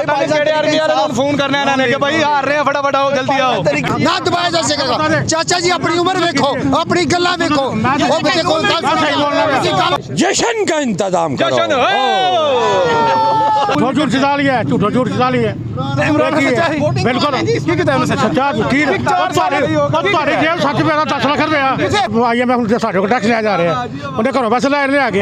Phone करने आने के भाई आ रहे हैं, फटाफट आओ, जल्दी आओ ना दबाया जा सकेगा। चाचा जी अपनी उम्र देखो, अपनी गल्ला देखो, जश्न का इंतजाम करो। झूठ सिखा लिया है, झूठो झूठ सिखा लिया है। बिल्कुल सच्चा झूठी जेल 7 रुपए का 10 लाख रुपया आइए मैं साढ़े को टैक्स लिया जा रहे हैं उन्हें घरों पैसे ले आ गए।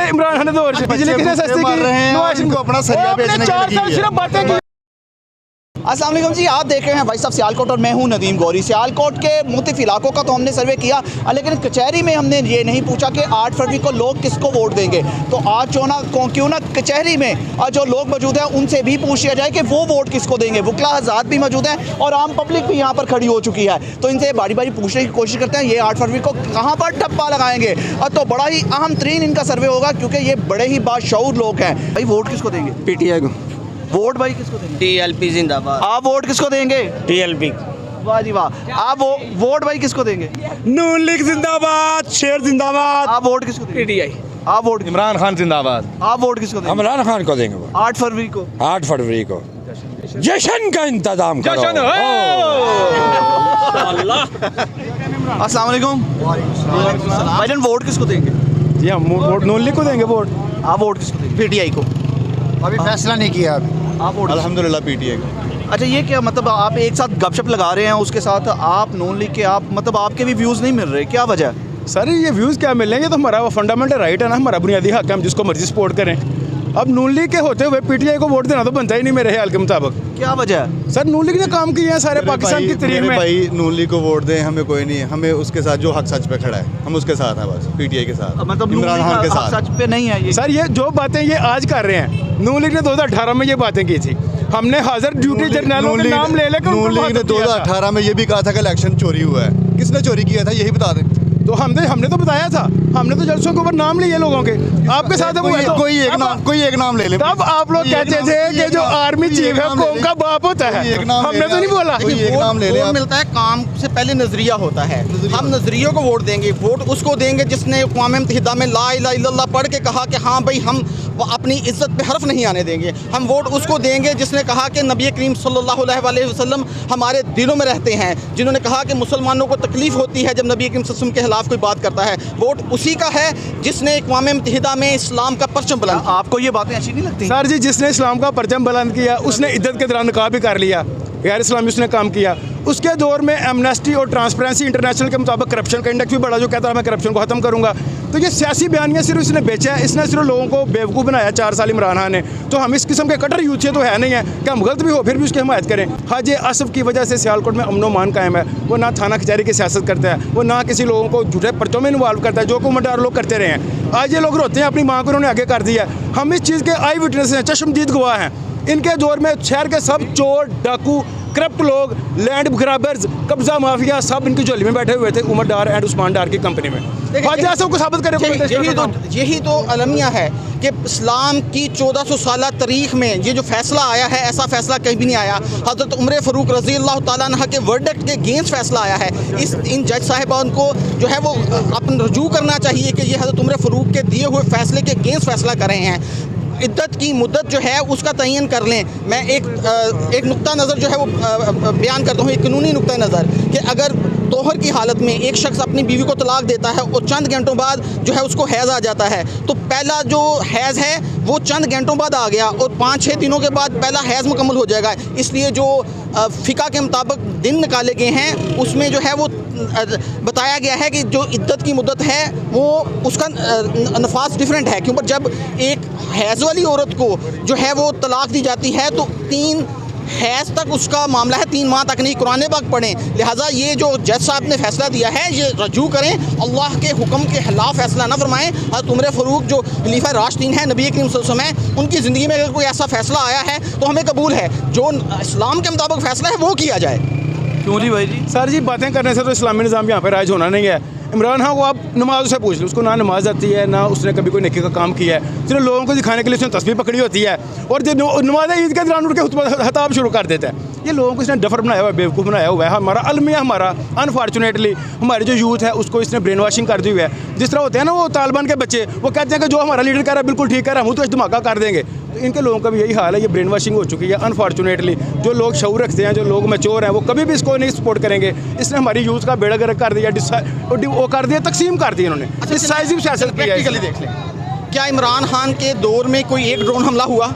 इमरान खान दौर से बिजली कितने सस्ती की इनको अपना सरिया बेचने के लिए सिर्फ बातें की। अस्सलाम वालेकुम जी, आप देख रहे हैं भाई साहब सियालकोट और मैं हूं नदीम गौरी। सियालकोट के मुख्तलिफ इलाकों का तो हमने सर्वे किया, लेकिन कचहरी में हमने ये नहीं पूछा कि 8 फरवरी को लोग किसको वोट देंगे। तो आज क्यों ना कचहरी में जो लोग मौजूद हैं उनसे भी पूछ लिया जाए कि वो वोट किसको देंगे। वकला हज़रात भी मौजूद हैं और आम पब्लिक भी यहाँ पर खड़ी हो चुकी है, तो इनसे बारी बारी पूछने की कोशिश करते हैं ये 8 फरवरी को कहाँ पर ठप्पा लगाएंगे। और तो बड़ा ही अहम तरीन इनका सर्वे होगा क्योंकि ये बड़े ही बाशऊर लोग हैं। भाई वोट किसको देंगे? पीटीआई को वोट भाई किसको देंगे? टीएलपी जिंदाबाद। आप वोट किसको देंगे? टीएलपी। वाह जी वाह। आप वोट भाई किसको देंगे? नून लीग जिंदाबाद, शेर जिंदाबाद। आप वोट किसको देंगे? पीटीआई। आप वोट? इमरान खान जिंदाबाद। आप वोट किसको देंगे? इमरान खान को देंगे वो 8 फरवरी को। 8 फरवरी को जश्न का इंतजाम करो। अस्सलाम वालेकुम। भाईजान वोट किसको देंगे? जी हम वोट नून लीग को देंगे वोट। आप वोट किसको देंगे? पीटीआई को। अभी फैसला नहीं किया। आप वोट? अल्हम्दुलिल्लाह पीटीआई को। अच्छा, ये क्या मतलब आप एक साथ गपशप लगा रहे हैं, उसके साथ आप नून लीग के आप मतलब आपके भी व्यूज़ नहीं मिल रहे, क्या वजह है? सर ये व्यूज़ क्या मिलेंगे? तो हमारा वो फंडामेंटल राइट है ना, हमारा बुनियादी हक है, हम जिसको मर्जी सपोर्ट करें। अब नून लीग के होते हुए पीटीआई को वोट देना तो बनता ही नहीं मेरे ख्याल के मुताबिक। क्या वजह है? सर नून लीग ने काम किए हैं सारे पाकिस्तान की तारीख में। भाई नून लीग को वोट दें, हमें कोई नहीं है, हमें उसके साथ जो हक सच पे खड़ा है हम उसके साथ हैं, बस पीटीआई के साथ, मतलब इमरान खान के साथ। सच पे नहीं है ये। सर ये जो बातें ये आज कर रहे हैं, नून लीग ने 2018 में ये बातें की थी। हमने हाजिर ड्यूटी जर्नलों के नाम ले लेकर नून लीग ने 2018 में ये भी कहा था कि इलेक्शन चोरी हुआ है। किसने चोरी किया था यही बता दें। तो हमने तो बताया था, हमने तो जलसों के ऊपर नाम लिए लोगों के। आपके साथ कोई एक नाम ले ले। तब आप लोग कहते थे कि जो आर्मी चीफ है कौम का बाप होता है, हमने तो नहीं बोला। एक नाम ले ले। वोट मिलता है काम से पहले नजरिया होता है। हम नजरियों को वोट देंगे। वोट उसको देंगे जिसने अक़वाम मुत्तहिदा में ला इलाहा इल्लल्लाह पढ़ के कहा कि हाँ भाई हम अपनी इज्जत पे हर्फ नहीं आने देंगे। हम वोट उसको देंगे जिसने कहा कि नबी करीम सल्लल्लाहु अलैहि वसल्लम हमारे दिलों में रहते हैं, जिन्होंने कहा कि मुसलमानों को तकलीफ होती है जब नबी करीम सल्लल्लाहु अलैहि वसल्लम के खिलाफ कोई बात करता है। वोट उसी का है जिसने अक़वाम मुत्तहिदा में इस्लाम का परचम बुलंद। आपको ये बातें अच्छी नहीं लगती? सर जी जिसने इस्लाम का परचम बुलंद किया उसने इद्दत के दौरान निकाह भी कर लिया, गैर इस्लामी उसने काम किया। उसके दौर में एमनेस्टी और ट्रांसपेरेंसी इंटरनेशनल के मुताबिक करप्शन का इंडेक्स भी बढ़ा, जो कहता है मैं करप्शन को ख़त्म करूँगा। तो ये सियासी बयानियाँ सिर्फ इसने बेचा है, इसने सिर्फ लोगों को बेवकूफ़ बनाया 4 साल इमरान खान ने। तो हम इस किस्म के कट्टर यूथ तो है नहीं है कि हम गलत भी हो फिर भी उसकी हिमायत करें। हाजी असफ की वजह से सियालकोट में अमनो मान कायम है। वो ना थाना कचहरी की सियासत करता है, वो ना किसी लोगों को झूठे पर्चों में इन्वॉल्व करता है, जो कुमदार लोग करते रहे हैं। आज ये लोग रोते हैं अपनी माँ को उन्होंने आगे कर दिया। हम इस चीज़ के आई विटनेस हैं, चश्मदीद गवाह हैं। इनके दौर में शहर के सब चोर डाकू करप्ट लोग, लैंड ग्राबर्स, कब्जा माफिया सब इनकी झोली में बैठे हुए थे उमर डार एंड उस्मान डार की कंपनी में। को साबित करें। यही तो अलमिया है कि इस्लाम की 1400 साल तारीख में ये जो फैसला आया है, ऐसा फैसला कहीं भी नहीं आया। हज़रत उमर फ़ारूक रज़ी अल्लाह ताला अन्हा के वर्डिक्ट के अगेंस्ट फैसला आया है। इन जज साहिबान को जो है वो अपन रजू करना चाहिए कि ये हज़रत उमर फ़ारूक के दिए हुए फैसले के अगेंस्ट फैसला कर रहे हैं। इद्दत की मुद्दत जो है उसका तयन कर लें। मैं एक नुक्ता नज़र जो है वो बयान करता हूँ, एक कानूनी नुक्ता नज़र, कि अगर तोहर की हालत में एक शख्स अपनी बीवी को तलाक देता है और चंद घंटों बाद जो है उसको हैज़ आ जाता है, तो पहला जो हैज़ है वो चंद घंटों बाद आ गया और 5-6 दिनों के बाद पहला हैज़ मुकम्मल हो जाएगा। इसलिए जो फ़िका के मुताबिक दिन निकाले गए हैं उसमें जो है वो बताया गया है कि जो इद्दत की मुद्दत है वो उसका नफास डिफरेंट है। क्योंकि जब एक हैज़ वाली औरत को जो है वो तलाक दी जाती है तो 3 हैज़ तक उसका मामला है, 3 माह तक नहीं। कुरान पाक पढ़ें। लिहाजा ये जो जज साहब ने फैसला दिया है ये रजू करें, अल्लाह के हुक्म के खिलाफ फैसला ना फरमाएं। हज़रत उमर फ़ारूक जो खलीफा राशिदीन है नबी करीम सल्लल्लाहु अलैहि वसल्लम है, उनकी ज़िंदगी में अगर कोई ऐसा फैसला आया है तो हमें कबूल है। जो इस्लाम के मुताबिक फैसला है वो किया जाए। क्यों जी भाई जी? सर जी बातें करने से तो इस्लामी निज़ाम यहाँ पर राज होना नहीं है। इमरान खान को आप नमाज से पूछ लो, उसको ना नमाज आती है ना उसने कभी कोई नेकी का काम किया है। सिर्फ लोगों को दिखाने के लिए उसने तस्बीह पकड़ी होती है और जो नमाज ईद के दौरान उठ के खताब शुरू कर देता है। ये लोगों को इसने डफर बनाया हुआ है, बेवकूफ़ बनाया हुआ है। हमारा अलमिया हमारा अनफॉर्चुनेटली हमारी जो यूथ है उसको इसने ब्रेन वॉशिंग कर दी हुई है। जिस तरह होते हैं ना वो तालिबान के बच्चे, वो कहते हैं कि जो हमारा लीडर कह रहा है बिल्कुल ठीक कह रहा है, हम तो धमाका कर देंगे। तो इनके लोगों का भी यही हाल है, ये ब्रेन वॉशिंग हो चुकी है अनफॉर्चुनेटली। जो लोग शऊर रखते हैं, जो लोग मैच्योर हैं, वो कभी भी इसको नहीं सपोर्ट करेंगे। इसने हमारी यूथ का बेड़ा गर्क कर दिया, वो कर दिया, तकसीम कर दी इन्होंने। डिसाइसिव सियासत की है। देख लें, क्या इमरान खान के दौर में कोई एक ड्रोन हमला हुआ?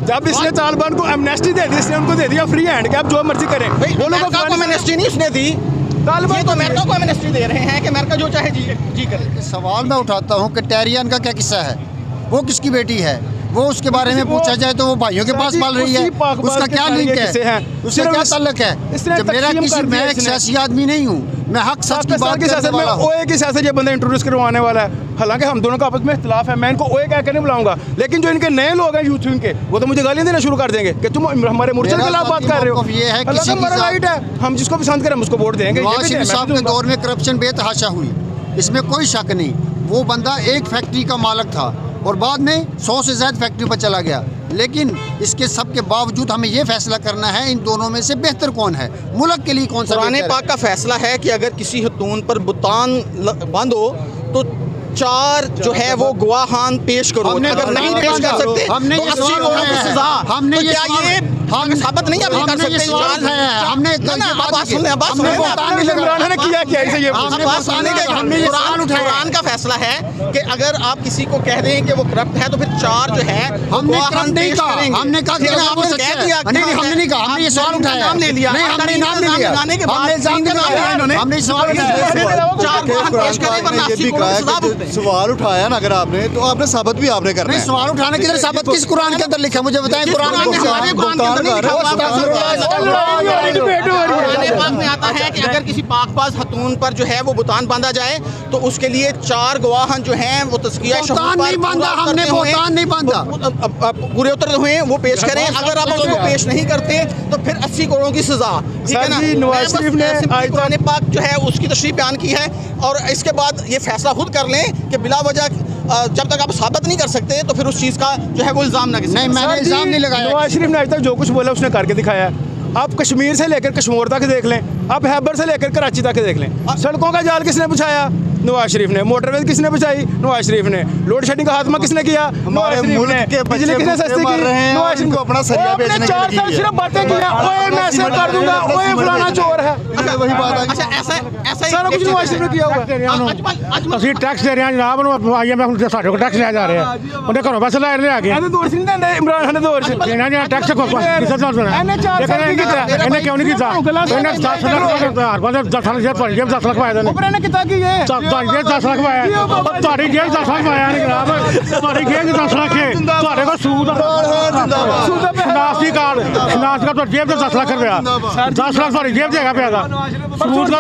जब इसने तालिबान को एमनेस्टी दे दी, इसने उनको दे दिया फ्री हैंड कि आप जो मर्जी करें। वो लोग को एमनेस्टी नहीं उसने दी, तालिबान तो अमेरिका को एमनेस्टी दे रहे हैं कि अमेरिका जो चाहे जी करे। सवाल मैं उठाता हूँ कि टेरियन का क्या किस्सा है, वो किसकी बेटी है, वो उसके बारे में पूछा जाए तो वो भाइयों के पास पाल रही है, उसका क्या लिंक है, उससे क्या ताल्लुक है? जब मेरा किसी, मैं एक सियासी आदमी नहीं हूँ, मैं हक सच की बात करने वाला हूँ। ओए की सियासत ये बंदा इंट्रोड्यूस करवाने वाला है। हालांकि हम दोनों का आपस में इख्तिलाफ है, मैं इनको ओए कह के नहीं बुलाऊंगा, लेकिन जो इनके नए लोग हैं यूथ विंग के, वो तो मुझे गालियां देना शुरू कर देंगे कि तुम हमारे मुर्शद के खिलाफ बात कर रहे हो। ये है किसी हमारा राइट है, हम जिसको पसंद करें हम उसको वोट देंगे। नवाज शरीफ साहब के दौर में करप्शन बेतहाशा हुई, इसमें कोई शक नहीं। वो बंदा एक फैक्ट्री का मालिक था और बाद में 100 से ज़्यादा फैक्ट्री पर चला गया, लेकिन इसके सब के बावजूद हमें ये फैसला करना है इन दोनों में से बेहतर कौन है, मुल्क के लिए कौन सा। कुरान पाक का फैसला है कि अगर किसी खतून पर बुतान बंद हो तो 4 जो है वो गवाहान पेश करो। अगर नहीं पेश कर सकते हमने तो 80 करोड़ की सजा। हमने तो क्या ये हम साबित नहीं अभी कर सकते? हमने इमरान ने किया क्या इसे? ये कुरान का फैसला है कि अगर आप किसी को कह दें कि वो करप्ट है तो फिर 4 जो है हमने नहीं कहा, हमने कहा हमने नहीं कहा, हमने ये सवाल उठाया, नाम ले लिया, नहीं हमने नाम ले लिया, हमने इल्जाम लगाया, हमने सवाल सवाल उठाया ना अगर आपने, तो आपने साबित भी आपने करना है। सवाल उठाने किधर साबित किस कुरान के अंदर लिखा है मुझे बताएं। कुरान में आता है कि अगर किसी पाकबाज खतून पर जो है वो बुतान बांधा जाए तो उसके लिए 4 गवाहन जो हैं वो तस्किया नहीं बांधा, हमने बुतान नहीं बांधा, पूरे उतर हुए वो पेश करें। अगर आप उसको पेश नहीं करते तो फिर 80 करोड़ की सजा, ठीक है ना। नवाज शरीफ ने कुरान पाक जो है उसकी तशरीह बयान की है और इसके बाद ये फैसला खुद कर लें कि बिला वजह जब तक आप साबित नहीं कर सकते तो फिर उस चीज़ का जो है वो इल्ज़ाम ना किसी। नहीं, मैंने इल्ज़ाम नहीं लगाया। नवाज शरीफ ने आज तक जो कुछ बोला उसने करके दिखाया है। आप कश्मीर से लेकर कश्मीर तक देख लें, आप हैबर से लेकर कराची तक देख लें। सड़कों का जाल किसने बिछाया? नवाज शरीफ ने। मोटरवे किसने बिछाई? नवाज शरीफ ने। लोड शेडिंग का खात्मा किसने किया? नवाज शरीफ ने। बिजली किसने सस्ती की? नवाज शरीफ को अपना सरिया बेचने के लिए 4 साल सिर्फ बातें की हैं, ओए मैं ऐसे कर दूंगा, ओए फलाना चोर है। वही बात है। अच्छा ऐसा सारा कुछ नवाज शरीफ ने किया हुआ है। ਅਸੀਂ ਟੈਕਸ ਦੇ ਰਹੇ ਹਾਂ ਜਨਾਬ ਨੂੰ, ਆਈਐਮਐਫ ਨੂੰ ਸਾਡੇ ਕੋਲ ਟੈਕਸ ਲਿਆ ਜਾ ਰਿਹਾ, ਉਹਨੇ ਘਰੋਂ ਪੈਸੇ ਲੈ ਰਹੇ ਹੈਗੇ। ਇਹਦੇ ਦੌਰ ਸੀ ਨਹੀਂ ਦਿੰਦੇ ਇਮਰਾਨ ਖਾਨ ਦੇ ਦੌਰ 'ਚ ਇਹਨਾਂ ਨੇ ਟੈਕਸ ਕੋ ਕਿਸੇ ਦਾ ਸੁਣਾ ਇਹਨੇ 4 ਸਾਲ ਕੀ ਕੀਤਾ? ਇਹਨੇ ਕਿਉਂ ਨਹੀਂ ਕੀਤਾ? ਇਹਨੇ 10 ਲੱਖ ਬਾਅਦ 10 ਲੱਖ ਤੁਹਾਡੀ ਜੇਬ 10 ਲੱਖ ਪਾਇਆ ਇਹਨੇ। ਪਰ ਇਹਨੇ ਕੀਤਾ ਕੀ ਹੈ? ਤੁਹਾਡੀ ਜੇਬ 10 ਲੱਖ ਪਾਇਆ, ਤੁਹਾਡੀ ਜੇਬ 10 ਲੱਖ ਪਾਇਆ ਨਹੀਂ ਜਨਾਬ, ਤੁਹਾਡੀ ਜੇਬ 10 ਲੱਖ ਹੈ, ਤੁਹਾਡੇ ਕੋਲ ਸੂਦ ਸ਼ਨਾਖਤੀ ਕਾਰਡ ਤੁਹਾਡੀ ਜੇਬ 'ਚ 10 ਲੱਖ ਰੁਪਇਆ, 10 ਲੱਖ ਤੁਹਾਡੀ ਜੇਬ 'ਚ ਹੈਗਾ ਪਿਆ ਦਾ ਸਬੂਤ ਦਾ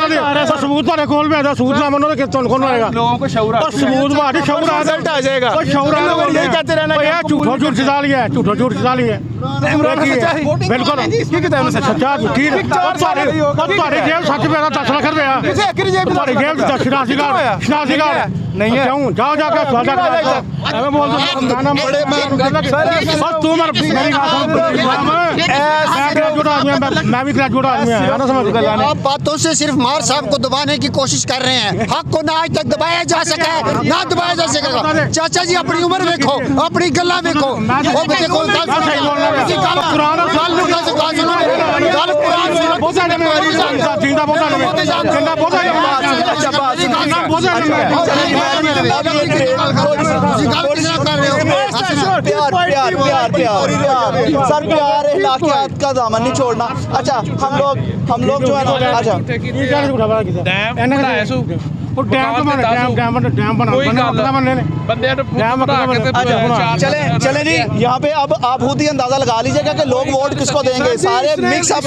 ਸਬੂਤ ਤੁਹਾਡੇ ਕੋਲ ਪਿਆ ਦਾ ਸੂਦ ਨਾ ਮੰਨੋ ਤਾਂ ਤੁਹਾਨੂੰ ਕੌਣ ਮਾਰੇਗਾ? लोगों को शऊर और सबूत बाहर शऊर रिजल्ट आ जाएगा। और शऊर यही कहते रहना कि यार झूठो झूठ सिधा लिया है, झूठो झूठ सिधा लिया है। इमरान खान सच्चा है। बिल्कुल की किताब में सच्चा झूठी है। और तुम्हारी जेब 7 रुपए का 10 लाख रुपया, किसे एकरी जेब तुम्हारी जेब 10 शनासी नहीं है। जाऊँ जाओ जाकर मैं बोल दूँ और तुम मेरी मैं भी ग्रेजुएट आदमी है। आप बातों से सिर्फ मार साहब को दबाने की कोशिश कर रहे हैं, हक को ना आज तक दबाया जा सका है, ना दबाया जा सकेगा। चाचा जी अपनी उम्र देखो, अपनी गल्ला देखो, वो देखो सर प्यार इलाकियात का दामन नहीं छोड़ना। अच्छा हम लोग जो है ना, अच्छा चले जी, यहाँ पे अब आप खुद ही अंदाजा लगा लीजिएगा कि लोग वोट किसको देंगे। सारे मिक्स अप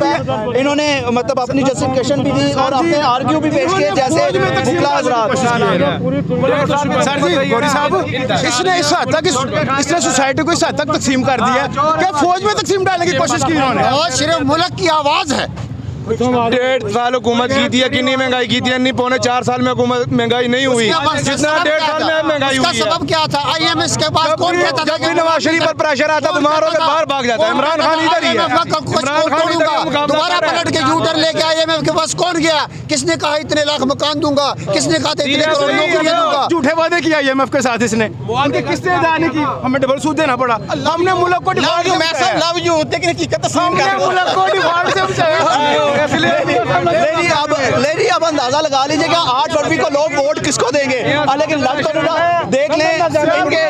है। इन्होंने मतलब अपनी जस्टिफिकेशन भी दी और अपने आर्ग्यू भी पेश किए जैसे बुकला हजरात। सर जी गौरी साहब, इसने इस हद तक इसने सोसाइटी को इस हद तक तकसीम कर दिया कि फौज में तकसीम डालने की कोशिश की इन्होंने। और सिर्फ मुल्क की आवाज़ है, 1.5 साल हुकूमत की थी, कितनी महंगाई की थी? नहीं, पौने 4 साल में हुकूमत महंगाई नहीं हुई जितना 1.5 साल में महंगाई हुई है। सबब क्या था? IMF के पास कौन कहता था? जब भी नवाज शरीफ पर प्रेशर आता बीमार होकर बाहर भाग जाता है। इमरान खान इधर ही है। इमरान खान इधर का मुकाबला दोबारा कर रहा है। पलट के यूटर लेके IMF के पास कौन गया? किसने कहा इतने लाख मकान दूंगा? किसने कहा था इतने करोड़ नौकरियां दूंगा? झूठे वादे किया IMF के साथ इसने, उनकी किस्तें अदा नहीं की, हमें डबल सूद देना पड़ा। हमने मुल्क को डिफॉल्ट से बचाया। लव यू, लेकिन हकीकत तस्लीम कर हमने रहे हो। मुल्क को डिफॉल्ट से बचाया। लेडी अब अंदाजा लगा लीजिए कि 8 फरवरी को लोग वोट किसको देंगे। लेकिन लग तो रहा, देख लें इनके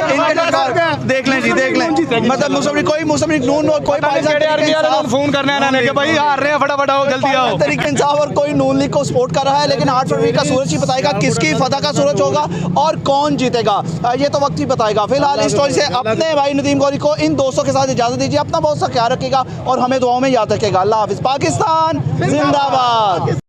देख लें जी, देख लें मतलब मुसलमान नून कोई फोन करने आना कि भाई हार रहे हैं, फटाफट आओ, जल्दी आओ। तरीके इंसाफ और कोई नून लीग को सपोर्ट कर रहा है, लेकिन 8 फरवरी का सूरज ही बताएगा किसकी फतह का सूरज होगा और कौन जीतेगा, ये तो वक्त ही बताएगा। फिलहाल इस स्टोरी से अपने भाई नदीम गौरी को इन दोस्तों के साथ इजाजत दीजिए। अपना बहुत सा ख्याल रखिएगा और हमें दुआओं में याद रखिएगा। अल्लाह हाफिज। पाकिस्तान जिंदाबाद।